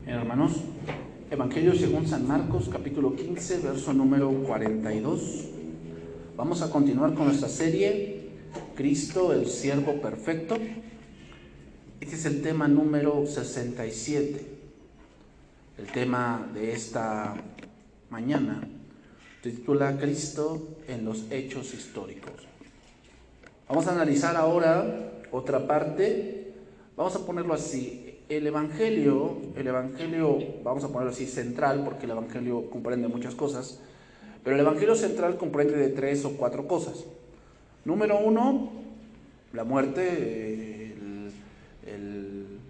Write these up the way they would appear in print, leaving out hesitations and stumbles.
Bien, hermanos, Evangelio según San Marcos, capítulo 15, verso número 42. Vamos a continuar con nuestra serie, Cristo, el siervo perfecto. Este es el tema número 67. El tema de esta mañana se titula Cristo en los hechos históricos. Vamos a analizar ahora otra parte. Vamos a ponerlo así. El evangelio, vamos a ponerlo así, central, porque el evangelio comprende muchas cosas, pero el evangelio central comprende de 3 o 4 cosas. Número 1, la muerte,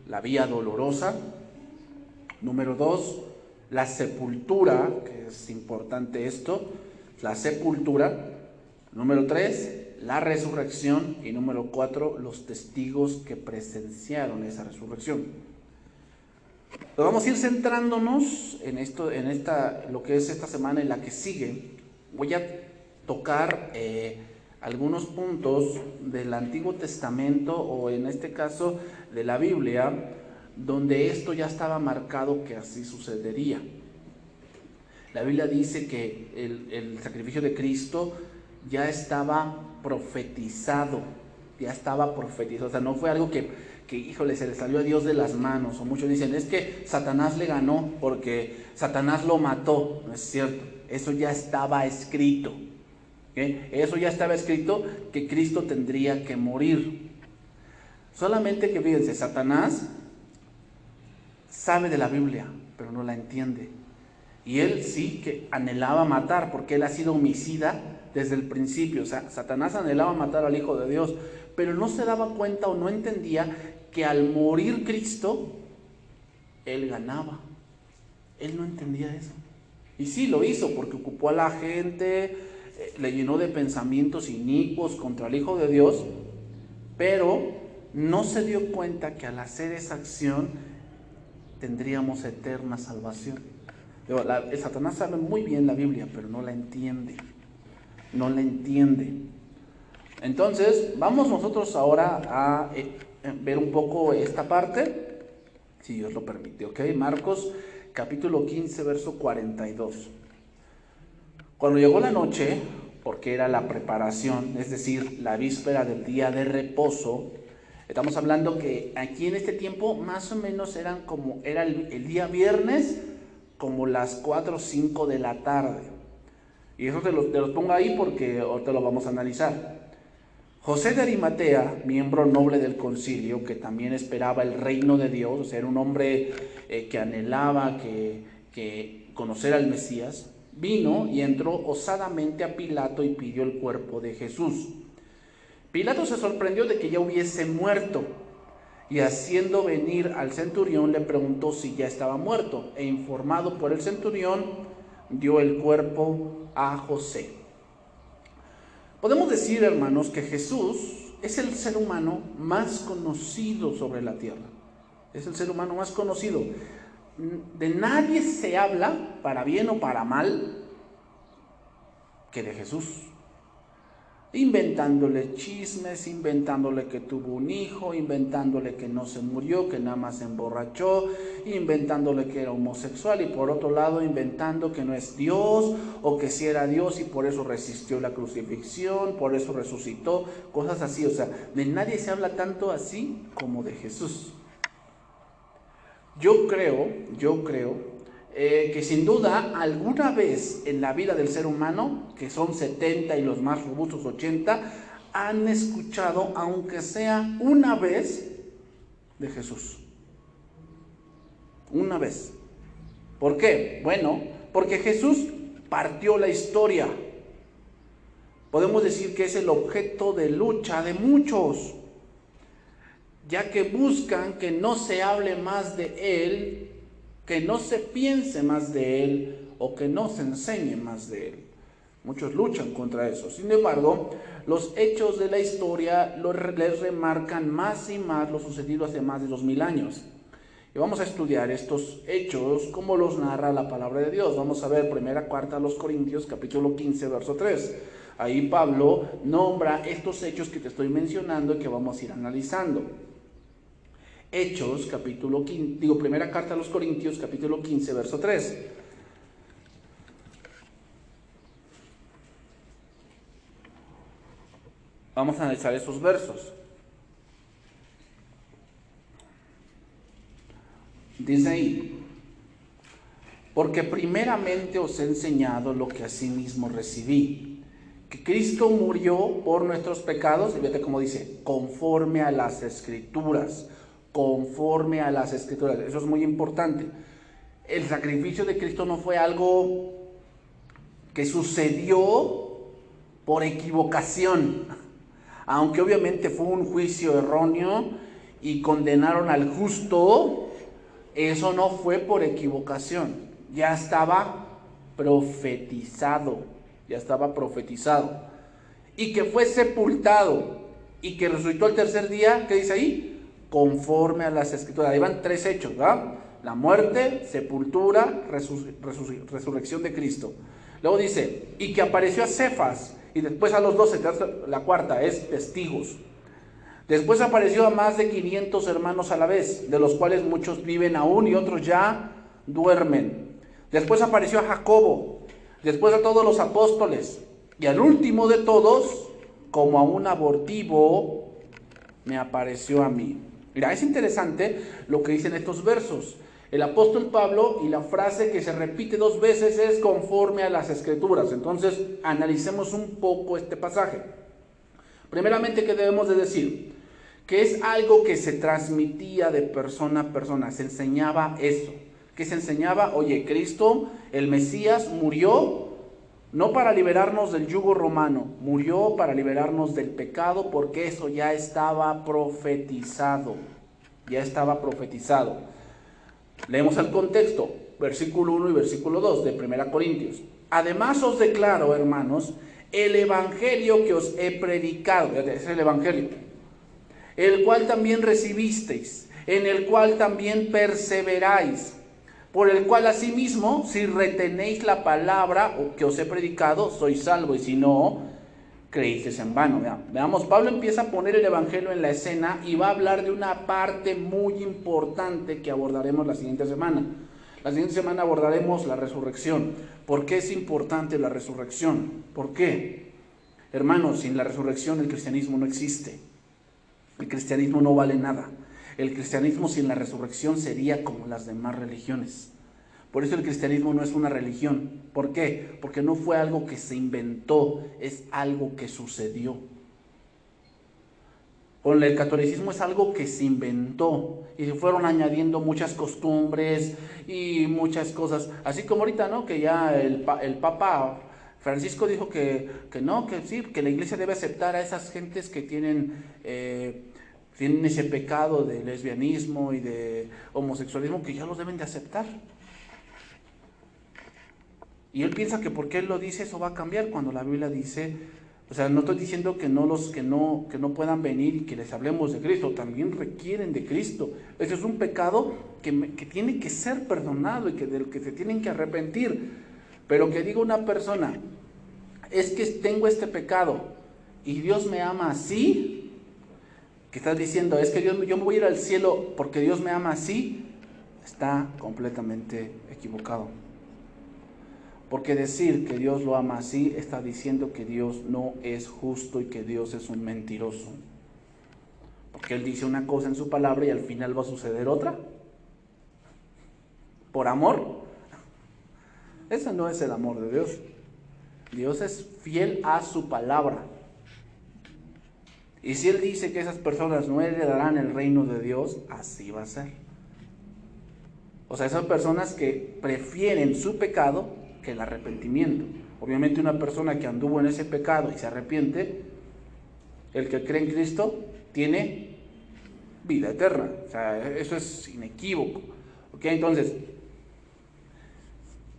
la vía dolorosa. Número 2, la sepultura, que es importante esto, la sepultura. Número 3, la resurrección. Y número 4, los testigos que presenciaron esa resurrección. Pero vamos a ir centrándonos en esto, lo que es esta semana y la que sigue. Voy a tocar algunos puntos del Antiguo Testamento, o en este caso de la Biblia, donde esto ya estaba marcado que así sucedería. La Biblia dice que el sacrificio de Cristo ya estaba profetizado, o sea, no fue algo que híjole, se le salió a Dios de las manos, o muchos dicen, es que Satanás le ganó porque Satanás lo mató. No es cierto, eso ya estaba escrito, ¿okay? Eso ya estaba escrito, que Cristo tendría que morir. Solamente que fíjense, Satanás sabe de la Biblia, pero no la entiende. Y él sí que anhelaba matar, porque él ha sido homicida desde el principio. O sea, Satanás anhelaba matar al Hijo de Dios, pero no se daba cuenta o no entendía que al morir Cristo, él ganaba. Él no entendía eso. Y sí lo hizo, porque ocupó a la gente, le llenó de pensamientos inicuos contra el Hijo de Dios, pero no se dio cuenta que al hacer esa acción tendríamos eterna salvación. Satanás sabe muy bien la Biblia, pero no la entiende. No la entiende. Entonces, vamos nosotros ahora a ver un poco esta parte, si Dios lo permite, ¿ok? Marcos capítulo 15, verso 42. Cuando llegó la noche, porque era la preparación, es decir, la víspera del día de reposo, estamos hablando que aquí en este tiempo más o menos era el día viernes, como las 4 o 5 de la tarde. Y eso te los pongo ahí porque ahorita lo vamos a analizar. José de Arimatea, miembro noble del concilio, que también esperaba el reino de Dios, o sea, era un hombre que anhelaba que conocer al Mesías, vino y entró osadamente a Pilato y pidió el cuerpo de Jesús. Pilato se sorprendió de que ya hubiese muerto, y haciendo venir al centurión le preguntó si ya estaba muerto, e informado por el centurión, dio el cuerpo a José. Podemos decir, hermanos, que Jesús es el ser humano más conocido sobre la tierra. Es el ser humano más conocido. De nadie se habla, para bien o para mal, que de Jesús. Inventándole chismes, inventándole que tuvo un hijo, inventándole que no se murió, que nada más se emborrachó, inventándole que era homosexual, y por otro lado inventando que no es Dios, o que sí era Dios y por eso resistió la crucifixión, por eso resucitó, cosas así. O sea, de nadie se habla tanto así como de Jesús. Yo creo que sin duda alguna vez en la vida del ser humano, que son 70 y los más robustos 80, han escuchado, aunque sea una vez, de Jesús. Una vez. ¿Por qué? Bueno, porque Jesús partió la historia. Podemos decir que es el objeto de lucha de muchos, ya que buscan que no se hable más de Él, que no se piense más de Él, o que no se enseñe más de Él. Muchos luchan contra eso. Sin embargo, los hechos de la historia les remarcan más y más lo sucedido hace más de 2000 años. Y vamos a estudiar estos hechos como los narra la palabra de Dios. Vamos a ver primera carta a los Corintios, capítulo 15, verso 3. Ahí Pablo nombra estos hechos que te estoy mencionando y que vamos a ir analizando. Hechos, capítulo 15, primera carta a los Corintios, capítulo 15, verso 3. Vamos a analizar esos versos. Dice ahí: porque primeramente os he enseñado lo que asimismo recibí, que Cristo murió por nuestros pecados, y fíjate cómo dice, conforme a las Escrituras, conforme a las Escrituras. Eso es muy importante. El sacrificio de Cristo no fue algo que sucedió por equivocación, aunque obviamente fue un juicio erróneo y condenaron al justo. Eso no fue por equivocación, ya estaba profetizado, y que fue sepultado y que resucitó el tercer día. ¿Qué dice ahí? Conforme a las Escrituras. Ahí van 3 hechos, ¿verdad? La muerte, sepultura, resurrección de Cristo. Luego dice, y que apareció a Cefas, y después a los 12, la cuarta es testigos. Después apareció a más de 500 hermanos a la vez, de los cuales muchos viven aún y otros ya duermen. Después apareció a Jacobo, después a todos los apóstoles, y al último de todos, como a un abortivo, me apareció a mí. Mira, es interesante lo que dicen estos versos. El apóstol Pablo, y la frase que se repite 2 veces es conforme a las Escrituras. Entonces, analicemos un poco este pasaje. Primeramente, ¿qué debemos de decir? Que es algo que se transmitía de persona a persona, se enseñaba eso. ¿Qué se enseñaba? Oye, Cristo, el Mesías, murió no para liberarnos del yugo romano, murió para liberarnos del pecado, porque eso ya estaba profetizado, Leemos el contexto, versículo 1 y versículo 2 de 1 Corintios. Además os declaro, hermanos, el evangelio que os he predicado, es el evangelio, el cual también recibisteis, en el cual también perseveráis, por el cual asimismo, si retenéis la palabra que os he predicado, sois salvos, y si no, creísteis en vano. Veamos, Pablo empieza a poner el evangelio en la escena y va a hablar de una parte muy importante que abordaremos la siguiente semana. La siguiente semana abordaremos la resurrección. ¿Por qué es importante la resurrección? ¿Por qué? Hermanos, sin la resurrección el cristianismo no existe. El cristianismo no vale nada. El cristianismo sin la resurrección sería como las demás religiones. Por eso el cristianismo no es una religión. ¿Por qué? Porque no fue algo que se inventó, es algo que sucedió. Con el catolicismo es algo que se inventó y se fueron añadiendo muchas costumbres y muchas cosas. Así como ahorita, ¿no? Que ya el Papa Francisco dijo que no, que sí, que la iglesia debe aceptar a esas gentes que tienen ese pecado de lesbianismo y de homosexualismo, que ya los deben de aceptar. Y él piensa que porque él lo dice eso va a cambiar, cuando la Biblia dice, o sea, no estoy diciendo que no puedan venir y que les hablemos de Cristo, también requieren de Cristo. Ese es un pecado que tiene que ser perdonado y del que se tienen que arrepentir. Pero que diga una persona, es que tengo este pecado y Dios me ama así, que estás diciendo, es que yo me voy a ir al cielo porque Dios me ama así, está completamente equivocado. Porque decir que Dios lo ama así está diciendo que Dios no es justo y que Dios es un mentiroso. Porque Él dice una cosa en su palabra y al final va a suceder otra. ¿Por amor? Ese no es el amor de Dios. Dios es fiel a su palabra. Y si Él dice que esas personas no heredarán el reino de Dios, así va a ser. O sea, esas personas que prefieren su pecado que el arrepentimiento. Obviamente una persona que anduvo en ese pecado y se arrepiente, el que cree en Cristo tiene vida eterna. O sea, eso es inequívoco. ¿Ok? Entonces,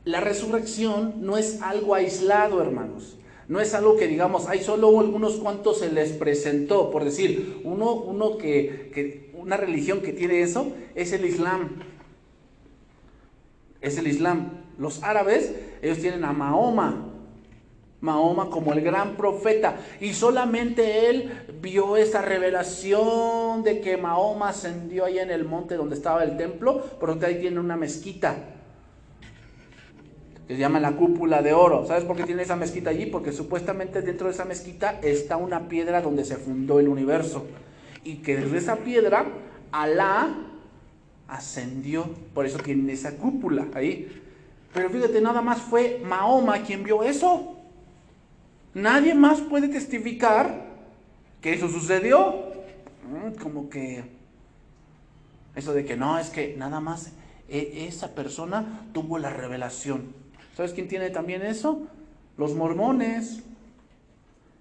la resurrección no es algo aislado, hermanos. No es algo que digamos, hay solo algunos cuantos se les presentó. Por decir, una religión que tiene eso es el Islam. Es el Islam. Los árabes, ellos tienen a Mahoma. Mahoma como el gran profeta, y solamente él vio esa revelación de que Mahoma ascendió ahí en el monte donde estaba el templo, porque ahí tiene una mezquita que se llama la Cúpula de Oro. ¿Sabes por qué tiene esa mezquita allí? Porque supuestamente dentro de esa mezquita está una piedra donde se fundó el universo, y que desde esa piedra Alá ascendió, por eso tiene esa cúpula ahí. Pero fíjate, nada más fue Mahoma quien vio eso. Nadie más puede testificar que eso sucedió. Como que eso de que no, es que nada más esa persona tuvo la revelación. ¿Sabes quién tiene también eso? Los mormones.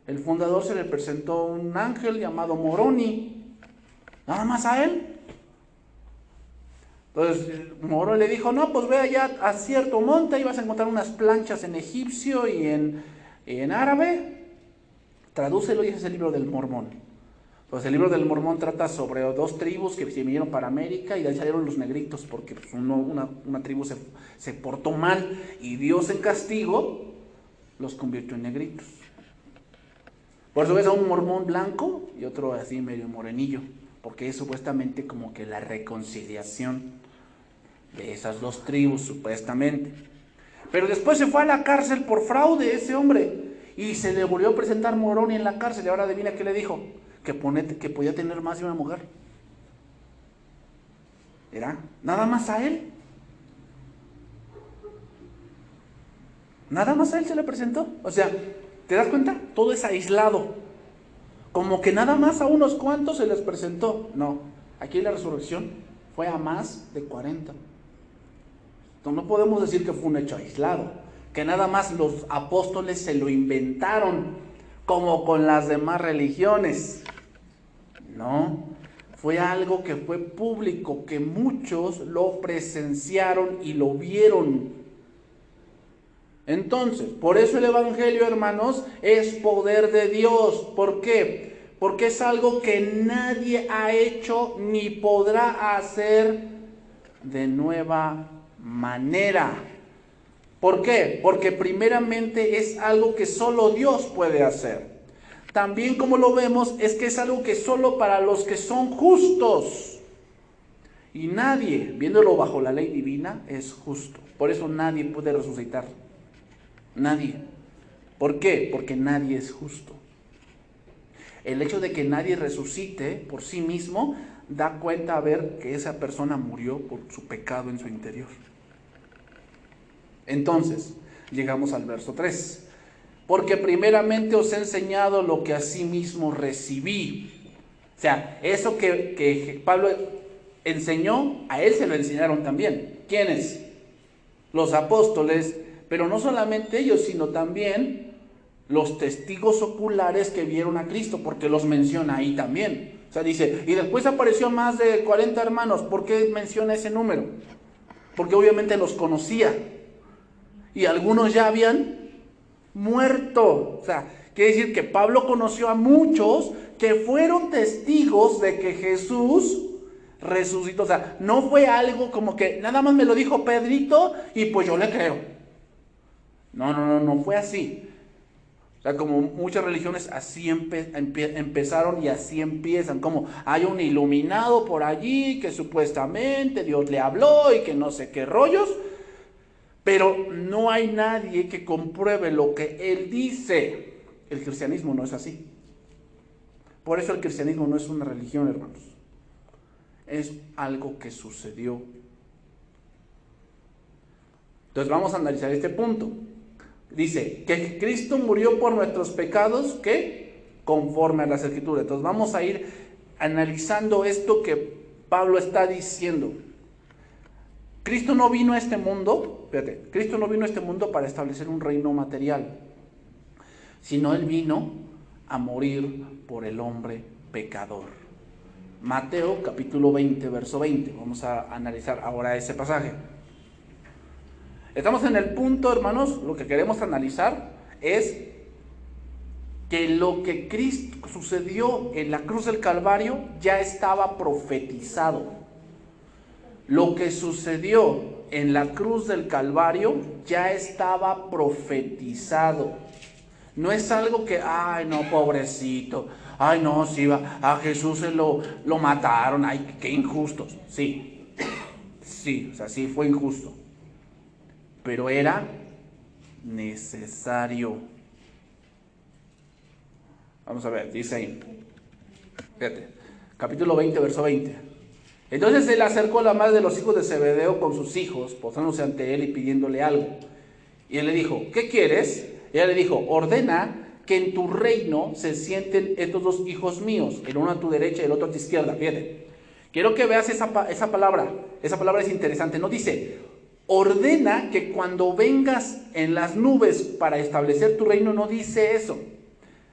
El fundador se le presentó un ángel llamado Moroni. Nada más a él. Entonces Moroni le dijo, no, pues ve allá a cierto monte y vas a encontrar unas planchas en egipcio y en árabe. Tradúcelo, y ese es el libro del Mormón. Pues el libro del Mormón trata sobre dos tribus que se vinieron para América, y de ahí salieron los negritos, porque pues, una tribu se portó mal, y Dios en castigo los convirtió en negritos. Por eso ves a un mormón blanco y otro así medio morenillo, porque es supuestamente como que la reconciliación de esas dos tribus, supuestamente. Pero después se fue a la cárcel por fraude ese hombre, y se le volvió a presentar Moroni en la cárcel, y ahora adivina qué le dijo, que podía tener más de una mujer. ¿Era? Nada más a él. Nada más a él se le presentó. O sea, ¿te das cuenta? Todo es aislado. Como que nada más a unos cuantos se les presentó. No, aquí la resurrección fue a más de 40. Entonces no podemos decir que fue un hecho aislado, que nada más los apóstoles se lo inventaron, como con las demás religiones. No, fue algo que fue público, que muchos lo presenciaron y lo vieron. Entonces, por eso el Evangelio, hermanos, es poder de Dios. ¿Por qué? Porque es algo que nadie ha hecho ni podrá hacer de nueva manera. ¿Por qué? Porque primeramente es algo que solo Dios puede hacer. También, como lo vemos, es que es algo que solo para los que son justos. Y nadie, viéndolo bajo la ley divina, es justo. Por eso nadie puede resucitar. Nadie. ¿Por qué? Porque nadie es justo. El hecho de que nadie resucite por sí mismo da cuenta a ver que esa persona murió por su pecado en su interior. Entonces, llegamos al verso 3. Porque primeramente os he enseñado lo que asimismo recibí. O sea, eso que Pablo enseñó, a él se lo enseñaron también. ¿Quiénes? Los apóstoles, pero no solamente ellos, sino también los testigos oculares que vieron a Cristo, porque los menciona ahí también. O sea, dice, y después apareció más de 40 hermanos. ¿Por qué menciona ese número? Porque obviamente los conocía. Y algunos ya habían muerto. O sea, quiere decir que Pablo conoció a muchos que fueron testigos de que Jesús resucitó. O sea, no fue algo como que nada más me lo dijo Pedrito y pues yo le creo. No fue así. O sea, como muchas religiones así empezaron y así empiezan. Como hay un iluminado por allí que supuestamente Dios le habló y que no sé qué rollos. Pero no hay nadie que compruebe lo que él dice. El cristianismo no es así. Por eso el cristianismo no es una religión, hermanos. Es algo que sucedió. Entonces vamos a analizar este punto. Dice que Cristo murió por nuestros pecados, ¿qué? Conforme a las Escrituras. Entonces vamos a ir analizando esto que Pablo está diciendo. Cristo no vino a este mundo, fíjate, Cristo no vino a este mundo para establecer un reino material, sino Él vino a morir por el hombre pecador. Mateo capítulo 20, verso 20. Vamos a analizar ahora ese pasaje. Estamos en el punto, hermanos, lo que queremos analizar es que lo que Cristo sucedió en la cruz del Calvario ya estaba profetizado. Lo que sucedió en la cruz del Calvario ya estaba profetizado. No es algo que, ay no, pobrecito, ay no, sí, a Jesús lo mataron, ay, qué injustos. Sí, sí, o sea, sí fue injusto, pero era necesario. Vamos a ver, dice ahí, fíjate, capítulo 20, verso 20. Entonces se le acercó la madre de los hijos de Zebedeo con sus hijos, postrándose ante él y pidiéndole algo. Y él le dijo, ¿qué quieres? Ella le dijo, ordena que en tu reino se sienten estos dos hijos míos, el uno a tu derecha y el otro a tu izquierda. Fíjate, quiero que veas esa palabra es interesante. No dice, ordena que cuando vengas en las nubes para establecer tu reino, no dice eso.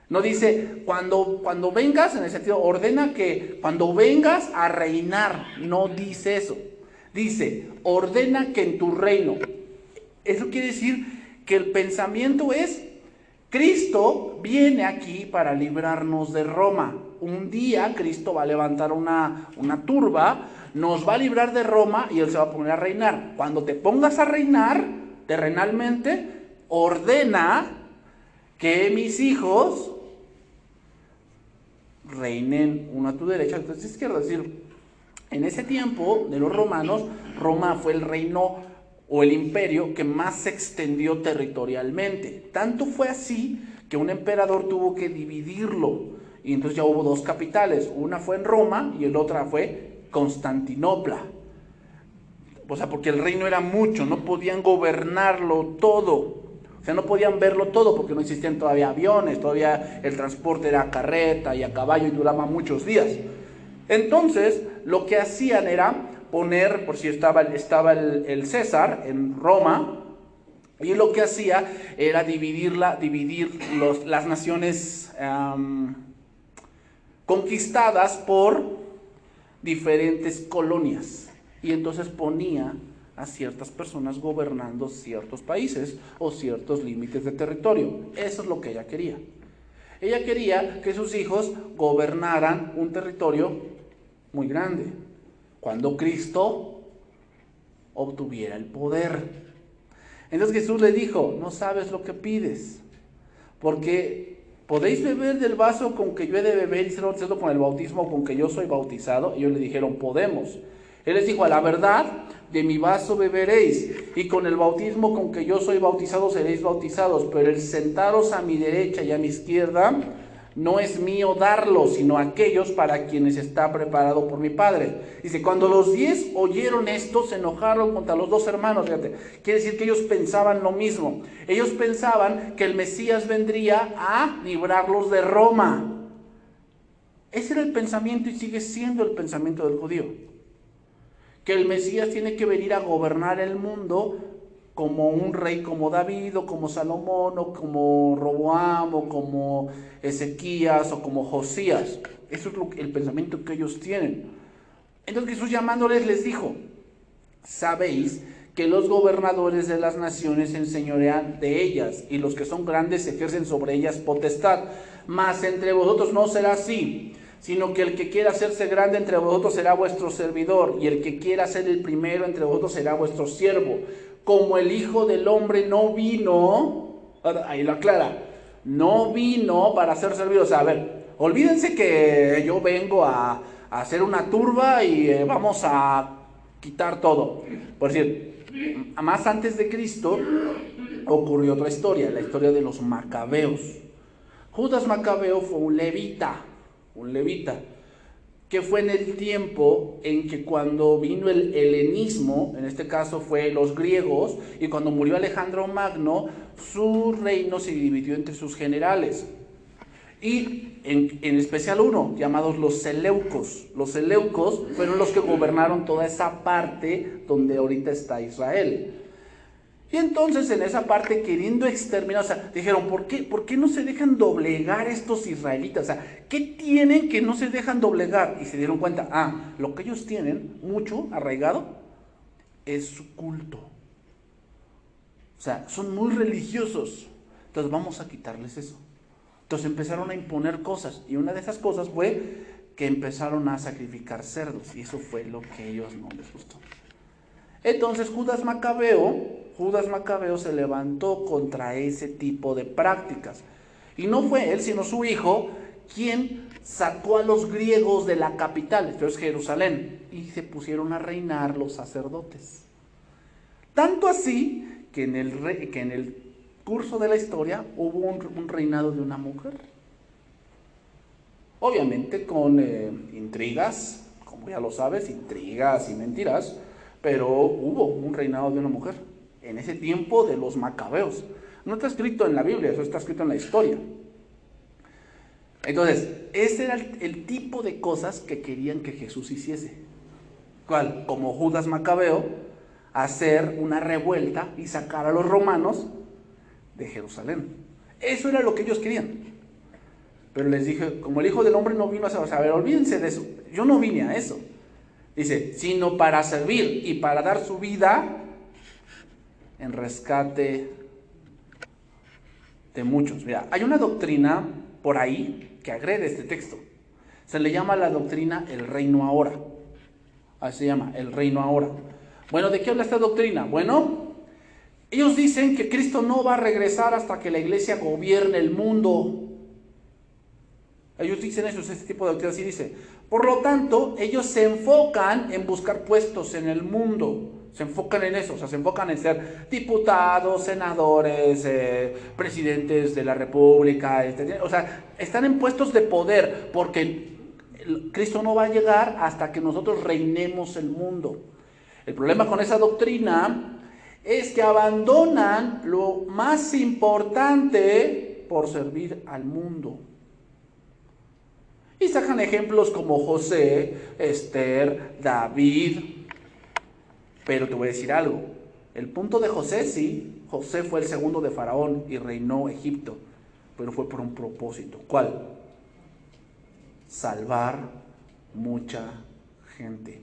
No dice, cuando vengas, en el sentido, ordena que cuando vengas a reinar, no dice eso. Dice, ordena que en tu reino. Eso quiere decir que el pensamiento es, Cristo viene aquí para librarnos de Roma. Un día Cristo va a levantar una turba, nos va a librar de Roma y Él se va a poner a reinar. Cuando te pongas a reinar terrenalmente, ordena que mis hijos reinen uno a tu derecha, otro a tu izquierda. Es decir, en ese tiempo de los romanos, Roma fue el reino o el imperio que más se extendió territorialmente. Tanto fue así que un emperador tuvo que dividirlo. Y entonces ya hubo dos capitales. Una fue en Roma y la otra fue Constantinopla. O sea, porque el reino era mucho, no podían gobernarlo todo. O sea, no podían verlo todo porque no existían todavía aviones, todavía el transporte era a carreta y a caballo y duraba muchos días. Entonces, lo que hacían era poner, por si estaba el César en Roma, y lo que hacía era dividir las naciones conquistadas por diferentes colonias. Y entonces ponía a ciertas personas gobernando ciertos países o ciertos límites de territorio. Eso es lo que ella quería. Ella quería que sus hijos gobernaran un territorio muy grande, cuando Cristo obtuviera el poder. Entonces Jesús le dijo, no sabes lo que pides, porque ¿podéis beber del vaso con que yo he de beber y ser bautizado con el bautismo con que yo soy bautizado? Ellos le dijeron, podemos. Él les dijo, a la verdad, de mi vaso beberéis, y con el bautismo con que yo soy bautizado seréis bautizados, pero el sentaros a mi derecha y a mi izquierda no es mío darlo, sino aquellos para quienes está preparado por mi Padre. Dice, cuando los 10 oyeron esto, se enojaron contra los dos hermanos. Fíjate, quiere decir que ellos pensaban lo mismo. Ellos pensaban que el Mesías vendría a librarlos de Roma. Ese era el pensamiento y sigue siendo el pensamiento del judío. Que el Mesías tiene que venir a gobernar el mundo como un rey como David, o como Salomón, o como Roboam, o como Ezequías, o como Josías. Eso es el pensamiento que ellos tienen. Entonces Jesús llamándoles les dijo, sabéis que los gobernadores de las naciones se enseñorean de ellas, y los que son grandes ejercen sobre ellas potestad. Mas entre vosotros no será así, sino que el que quiera hacerse grande entre vosotros será vuestro servidor, y el que quiera ser el primero entre vosotros será vuestro siervo. Como el Hijo del Hombre no vino, ahí lo aclara, no vino para ser servido. O sea, a ver, olvídense que yo vengo a hacer una turba y vamos a quitar todo. Por decir, más antes de Cristo ocurrió otra historia, la historia de los macabeos. Judas Macabeo fue un levita, que fue en el tiempo en que cuando vino el helenismo, en este caso fue los griegos, y cuando murió Alejandro Magno, su reino se dividió entre sus generales. Y en especial uno, llamados los Seleucos. Los Seleucos fueron los que gobernaron toda esa parte donde ahorita está Israel. Y entonces en esa parte, queriendo exterminar, o sea, dijeron, ¿por qué no se dejan doblegar estos israelitas? O sea, ¿qué tienen que no se dejan doblegar? Y se dieron cuenta, lo que ellos tienen, mucho arraigado, es su culto. O sea, son muy religiosos. Entonces vamos a quitarles eso. Entonces empezaron a imponer cosas, y una de esas cosas fue que empezaron a sacrificar cerdos, y eso fue lo que a ellos no les gustó. Entonces Judas Macabeo se levantó contra ese tipo de prácticas. Y no fue él, sino su hijo, quien sacó a los griegos de la capital, esto es Jerusalén, y se pusieron a reinar los sacerdotes. Tanto así que en el curso de la historia hubo un reinado de una mujer. Obviamente con intrigas, como ya lo sabes, intrigas y mentiras, pero hubo un reinado de una mujer en ese tiempo de los macabeos. No está escrito en la Biblia, eso está escrito en la historia. Entonces, ese era el tipo de cosas que querían que Jesús hiciese. ¿Cuál? Como Judas Macabeo, hacer una revuelta y sacar a los romanos de Jerusalén. Eso era lo que ellos querían. Pero les dije, como el Hijo del Hombre no vino a hacer, o sea, a ver, olvídense de eso. Yo no vine a eso. Dice, sino para servir y para dar su vida en rescate de muchos. Mira, hay una doctrina por ahí que agrede este texto. Se le llama la doctrina el reino ahora. Así se llama, el reino ahora. Bueno, ¿de qué habla esta doctrina? Bueno, ellos dicen que Cristo no va a regresar hasta que la iglesia gobierne el mundo. Ellos dicen eso, ese tipo de doctrina así dice. Por lo tanto, ellos se enfocan en buscar puestos en el mundo. Se enfocan en eso, o sea, se enfocan en ser diputados, senadores, presidentes de la república, o sea, están en puestos de poder, porque Cristo no va a llegar hasta que nosotros reinemos el mundo. El problema con esa doctrina es que abandonan lo más importante por servir al mundo. Y sacan ejemplos como José, Esther, David. Pero te voy a decir algo, el punto de José, sí, José fue el segundo de Faraón y reinó Egipto, pero fue por un propósito. ¿Cuál? Salvar mucha gente.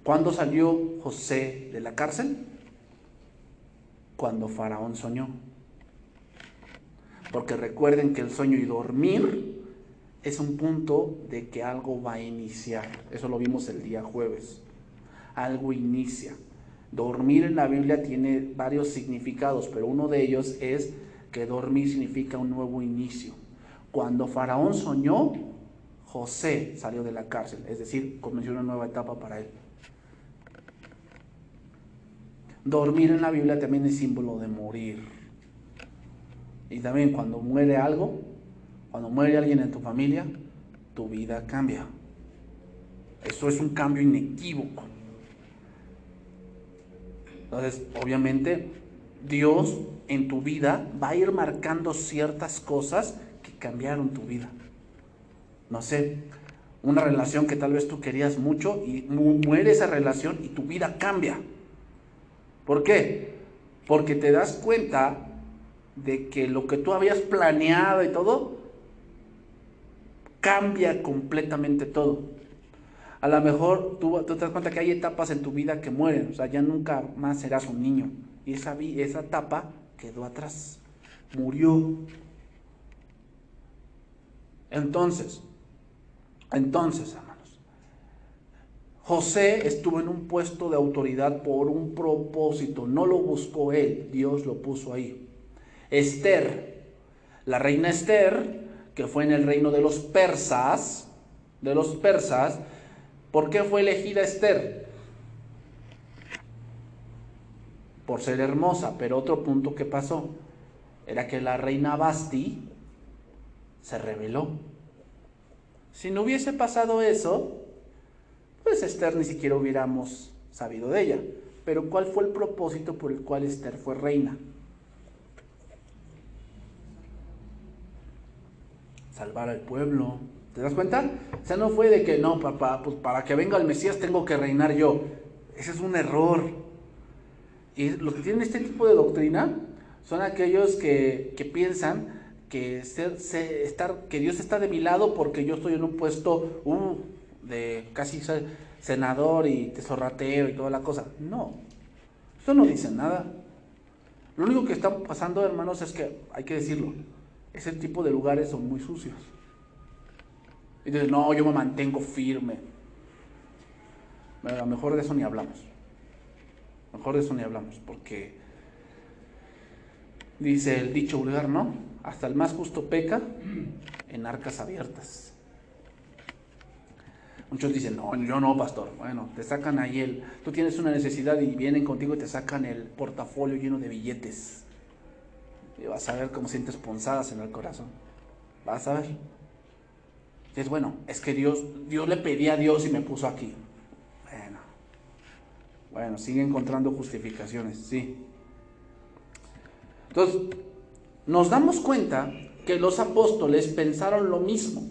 ¿Cuándo salió José de la cárcel? Cuando Faraón soñó. Porque recuerden que el sueño y dormir es un punto de que algo va a iniciar. Eso lo vimos el día jueves. Algo inicia. Dormir en la Biblia tiene varios significados, pero uno de ellos es que dormir significa un nuevo inicio. Cuando Faraón soñó, José salió de la cárcel, es decir, comenzó una nueva etapa para él. Dormir en la Biblia también es símbolo de morir. Y también cuando muere algo, cuando muere alguien en tu familia, tu vida cambia. Eso es un cambio inequívoco. Entonces, obviamente, Dios en tu vida va a ir marcando ciertas cosas que cambiaron tu vida. No sé, una relación que tal vez tú querías mucho y muere esa relación y tu vida cambia. ¿Por qué? Porque te das cuenta de que lo que tú habías planeado y todo, cambia completamente todo. A lo mejor tú te das cuenta que hay etapas en tu vida que mueren, o sea, ya nunca más serás un niño. Y esa etapa quedó atrás, murió. Entonces, hermanos, José estuvo en un puesto de autoridad por un propósito, no lo buscó él, Dios lo puso ahí. Esther, la reina Esther, que fue en el reino de los persas, ¿por qué fue elegida Esther? Por ser hermosa, pero otro punto que pasó era que la reina Basti se rebeló. Si no hubiese pasado eso, pues Esther ni siquiera hubiéramos sabido de ella. Pero ¿cuál fue el propósito por el cual Esther fue reina? Salvar al pueblo. ¿Te das cuenta? O sea, no fue de que, no, papá, pues para que venga el Mesías tengo que reinar yo. Ese es un error. Y los que tienen este tipo de doctrina son aquellos que piensan que que Dios está de mi lado porque yo estoy en un puesto de casi senador y tesorratero y toda la cosa. No, eso no dice nada. Lo único que está pasando, hermanos, es que, hay que decirlo, ese tipo de lugares son muy sucios. Y dices, no, yo me mantengo firme. Bueno, a lo mejor de eso ni hablamos. Porque Dice el dicho vulgar, ¿no? Hasta el más justo peca en arcas abiertas. Muchos dicen, no, yo no, pastor. Bueno, te sacan ahí tú tienes una necesidad y vienen contigo y te sacan el portafolio lleno de billetes. Y vas a ver cómo sientes punzadas en el corazón. Vas a ver. Y es bueno, es que Dios le pedí a Dios y me puso aquí. Bueno, sigue encontrando justificaciones, sí. Entonces, nos damos cuenta que los apóstoles pensaron lo mismo.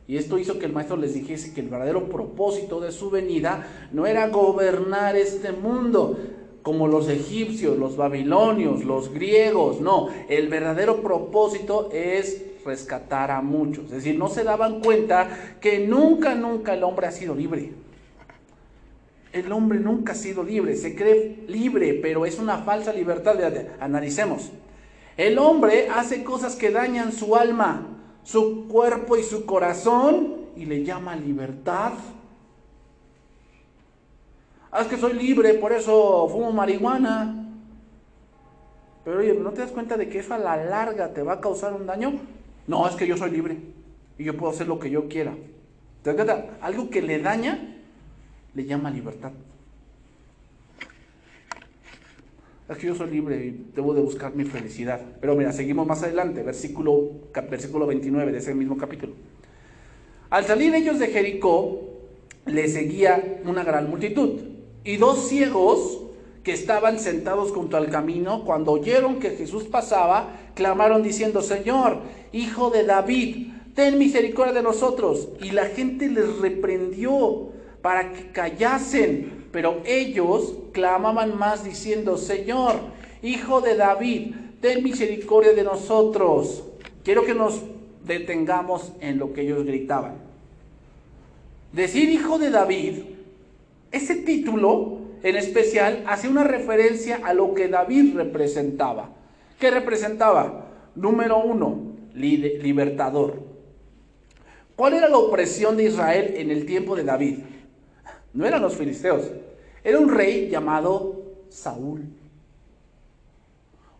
Y esto hizo que el maestro les dijese que el verdadero propósito de su venida no era gobernar este mundo como los egipcios, los babilonios, los griegos. No, el verdadero propósito es rescatar a muchos. Es decir, no se daban cuenta que nunca el hombre ha sido libre. El hombre nunca ha sido libre, se cree libre, pero es una falsa libertad. Analicemos. El hombre hace cosas que dañan su alma, su cuerpo y su corazón, y le llama libertad. Es que soy libre, por eso fumo marihuana. Pero oye, ¿no te das cuenta de que eso a la larga te va a causar un daño? No, es que yo soy libre y yo puedo hacer lo que yo quiera. ¿Te das cuenta? Algo que le daña, le llama libertad. Es que yo soy libre y debo de buscar mi felicidad. Pero mira, seguimos más adelante, versículo 29 de ese mismo capítulo. Al salir ellos de Jericó, les seguía una gran multitud. Y dos ciegos que estaban sentados junto al camino, cuando oyeron que Jesús pasaba, clamaron diciendo: Señor, Hijo de David, ten misericordia de nosotros. Y la gente les reprendió para que callasen, pero ellos clamaban más diciendo: Señor, Hijo de David, ten misericordia de nosotros. Quiero que nos detengamos en lo que ellos gritaban. Decir Hijo de David, ese título en especial hace una referencia a lo que David representaba. ¿Qué representaba? Número 1, libertador. ¿Cuál era la opresión de Israel en el tiempo de David? No eran los filisteos, era un rey llamado Saúl.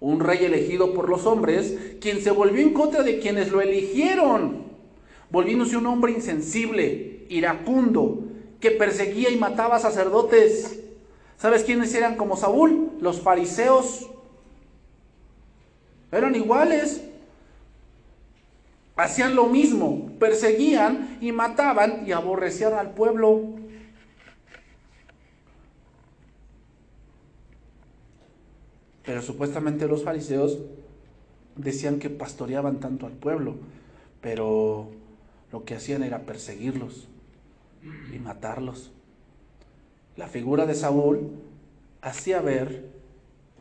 Un rey elegido por los hombres, quien se volvió en contra de quienes lo eligieron, volviéndose un hombre insensible, iracundo, que perseguía y mataba a sacerdotes. ¿Sabes quiénes eran como Saúl? Los fariseos. Eran iguales. Hacían lo mismo, perseguían y mataban y aborrecían al pueblo. Pero supuestamente los fariseos decían que pastoreaban tanto al pueblo, pero lo que hacían era perseguirlos y matarlos. La figura de Saúl hacía ver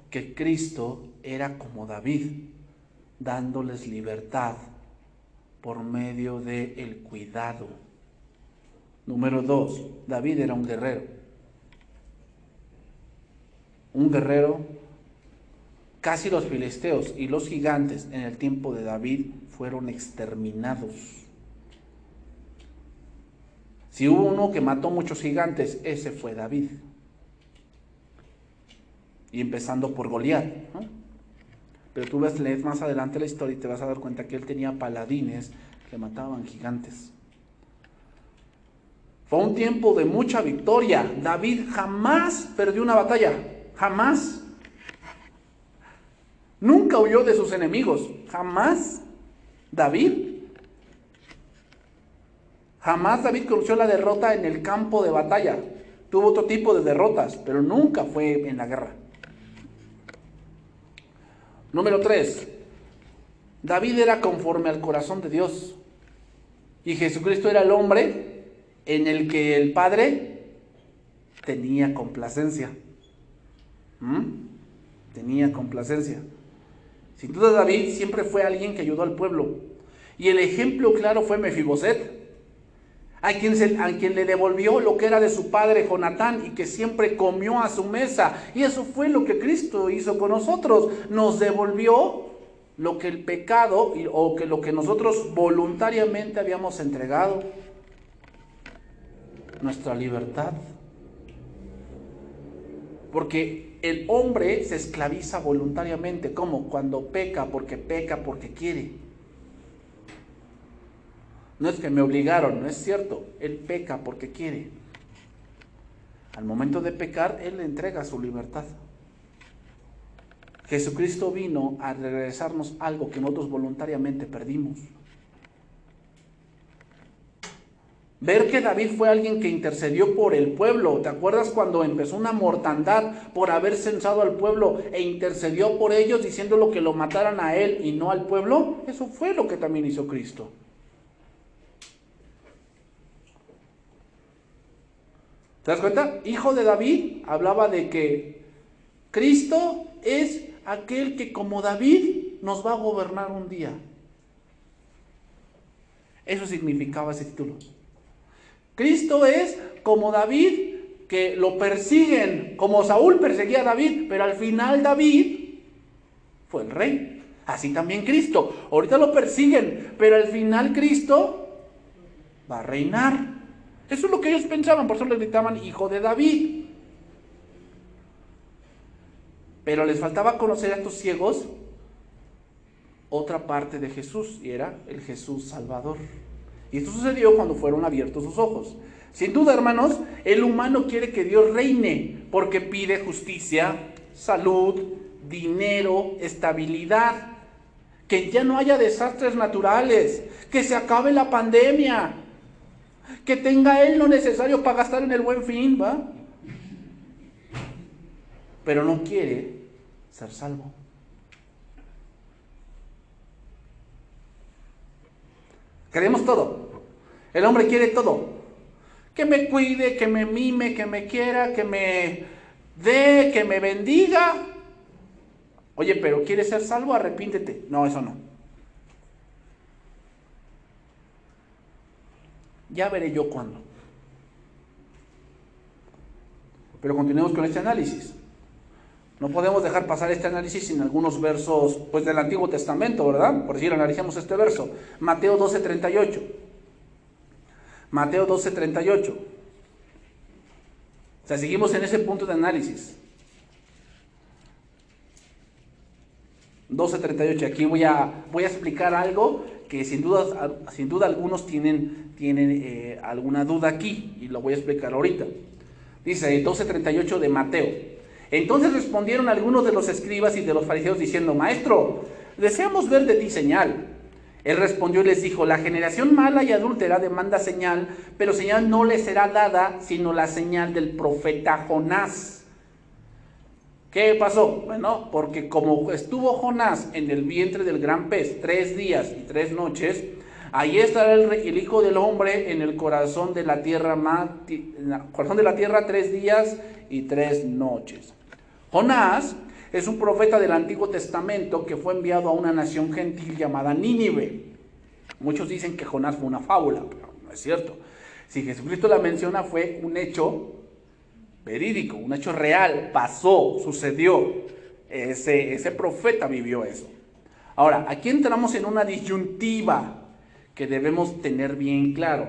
que Cristo era como David, dándoles libertad por medio del cuidado. Número 2, David era un guerrero. Un guerrero. Casi los filisteos y los gigantes en el tiempo de David fueron exterminados. Si hubo uno que mató muchos gigantes, ese fue David. Y empezando por Goliat, ¿no? Pero tú lees más adelante la historia y te vas a dar cuenta que él tenía paladines que mataban gigantes. Fue un tiempo de mucha victoria. David jamás perdió una batalla, jamás. Nunca huyó de sus enemigos, jamás. Jamás David conoció la derrota en el campo de batalla. Tuvo otro tipo de derrotas, pero nunca fue en la guerra. Número 3. David era conforme al corazón de Dios. Y Jesucristo era el hombre en el que el Padre tenía complacencia. Tenía complacencia. Sin duda David siempre fue alguien que ayudó al pueblo. Y el ejemplo claro fue Mefiboset, a quien le devolvió lo que era de su padre Jonatán y que siempre comió a su mesa. Y eso fue lo que Cristo hizo con nosotros. Nos devolvió lo que el pecado o que lo que nosotros voluntariamente habíamos entregado. Nuestra libertad. Porque el hombre se esclaviza voluntariamente. ¿Cómo? Cuando peca porque quiere. No es que me obligaron, no es cierto. Él peca porque quiere. Al momento de pecar, Él le entrega su libertad. Jesucristo vino a regresarnos algo que nosotros voluntariamente perdimos. Ver que David fue alguien que intercedió por el pueblo. ¿Te acuerdas cuando empezó una mortandad por haber censado al pueblo e intercedió por ellos diciéndolo que lo mataran a él y no al pueblo? Eso fue lo que también hizo Cristo. ¿Te das cuenta? Hijo de David hablaba de que Cristo es aquel que como David nos va a gobernar un día. Eso significaba ese título. Cristo es como David, que lo persiguen, como Saúl perseguía a David, pero al final David fue el rey. Así también Cristo. Ahorita lo persiguen, pero al final Cristo va a reinar. Eso es lo que ellos pensaban, por eso le gritaban hijo de David. Pero les faltaba conocer a estos ciegos otra parte de Jesús, y era el Jesús Salvador. Y esto sucedió cuando fueron abiertos sus ojos. Sin duda, hermanos, el humano quiere que Dios reine, porque pide justicia, salud, dinero, estabilidad, que ya no haya desastres naturales, que se acabe la pandemia, que tenga él lo necesario para gastar en el Buen Fin, ¿va? Pero no quiere ser salvo. Queremos todo. El hombre quiere todo. Que me cuide, que me mime, que me quiera, que me dé, que me bendiga. Oye, pero ¿quieres ser salvo? Arrepíntete. No, eso no. Ya veré yo cuándo. Pero continuemos con este análisis. No podemos dejar pasar este análisis sin algunos versos pues del Antiguo Testamento, ¿verdad? Por decir, analicemos este verso. Mateo 12:38. Mateo 12:38. O sea, seguimos en ese punto de análisis. 12:38. Aquí voy a explicar algo que sin duda algunos tienen alguna duda aquí, y lo voy a explicar ahorita. Dice 12:38 de Mateo. Entonces respondieron algunos de los escribas y de los fariseos diciendo: Maestro, deseamos ver de ti señal. Él respondió y les dijo: la generación mala y adúltera demanda señal, pero señal no le será dada sino la señal del profeta Jonás. ¿Qué pasó? Bueno, porque como estuvo Jonás en el vientre del gran pez 3 días y 3 noches, ahí estará el Hijo del Hombre en el corazón de la tierra 3 días y 3 noches. Jonás es un profeta del Antiguo Testamento que fue enviado a una nación gentil llamada Nínive. Muchos dicen que Jonás fue una fábula, pero no es cierto. Si Jesucristo la menciona, fue un hecho verídico, un hecho real, pasó, sucedió. Ese profeta vivió eso. Ahora, aquí entramos en una disyuntiva que debemos tener bien claro.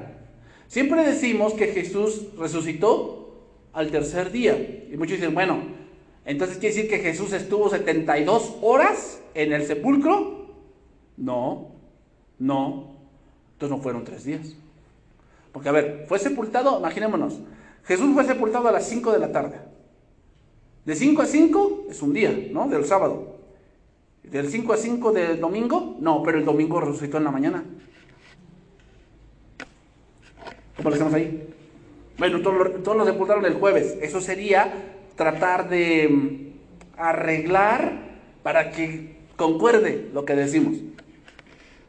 Siempre decimos que Jesús resucitó al 3er día. Y muchos dicen, bueno, entonces ¿quiere decir que Jesús estuvo 72 horas en el sepulcro? No. Entonces no fueron 3 días. Porque a ver, fue sepultado, imaginémonos, Jesús fue sepultado a las 5 de la tarde. De 5 a 5 es un día, ¿no? Del sábado. Del 5 a 5 del domingo, no, pero el domingo resucitó en la mañana. ¿Cómo lo hacemos ahí? Bueno, todos lo sepultaron el jueves. Eso sería tratar de arreglar para que concuerde lo que decimos.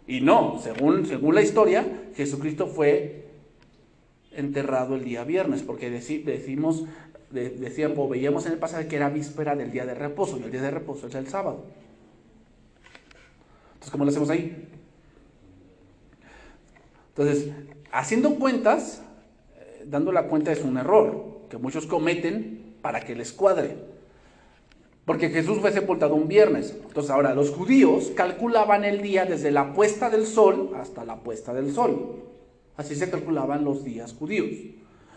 Y no, según la historia, Jesucristo fue enterrado el día viernes, porque veíamos en el pasaje que era víspera del día de reposo, y el día de reposo es el sábado. Entonces, ¿cómo lo hacemos ahí? Entonces, haciendo cuentas, dando la cuenta es un error que muchos cometen para que les cuadre. Porque Jesús fue sepultado un viernes. Entonces ahora los judíos calculaban el día desde la puesta del sol hasta la puesta del sol. Así se calculaban los días judíos.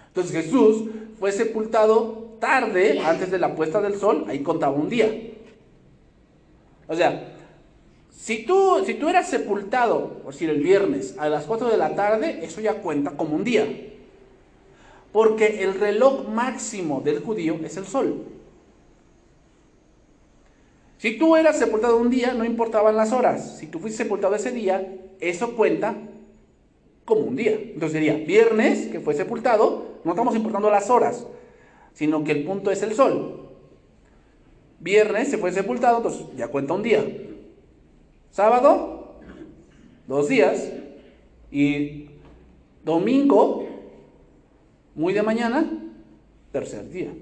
Entonces Jesús fue sepultado tarde, antes de la puesta del sol, ahí contaba un día. O sea, si tú eras sepultado, por decir el viernes, a las 4 de la tarde, eso ya cuenta como un día. Porque el reloj máximo del judío es el sol. Si tú eras sepultado un día, no importaban las horas. Si tú fuiste sepultado ese día, eso cuenta como un día. Entonces sería viernes, que fue sepultado, no estamos importando las horas, sino que el punto es el sol. Viernes se fue sepultado, entonces ya cuenta un día. Sábado, 2 días. Y domingo, muy de mañana, 3er día.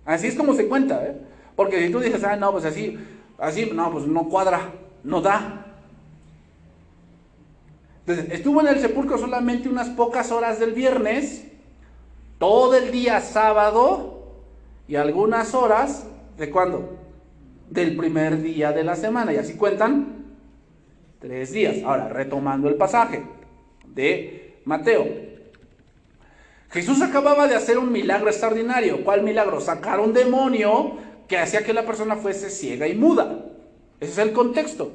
Así es como se cuenta, ¿eh? Porque si tú dices, no, pues así, no, pues no cuadra, no da. Entonces, estuvo en el sepulcro solamente unas pocas horas del viernes, todo el día sábado y algunas horas, ¿de cuándo? Del primer día de la semana, y así cuentan 3 días. Ahora, retomando el pasaje de Mateo. Jesús acababa de hacer un milagro extraordinario. ¿Cuál milagro? Sacar un demonio que hacía que la persona fuese ciega y muda. Ese es el contexto.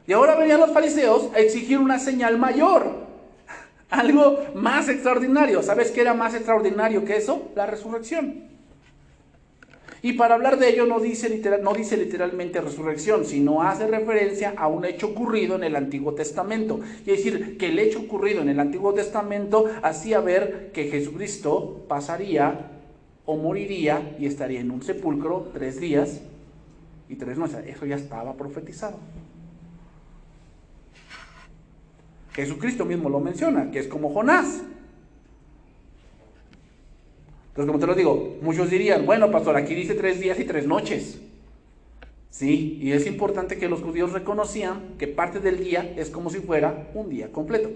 Y ahora venían los fariseos a exigir una señal mayor, algo más extraordinario. ¿Sabes qué era más extraordinario que eso? La resurrección. Y para hablar de ello no dice literalmente resurrección, sino hace referencia a un hecho ocurrido en el Antiguo Testamento. Es decir, que el hecho ocurrido en el Antiguo Testamento hacía ver que Jesucristo pasaría o moriría y estaría en un sepulcro 3 días y 3 noches. Eso ya estaba profetizado. Jesucristo mismo lo menciona, que es como Jonás. Entonces, como te lo digo, muchos dirían, bueno, pastor, aquí dice 3 días y 3 noches. Sí, y es importante que los judíos reconocían que parte del día es como si fuera un día completo.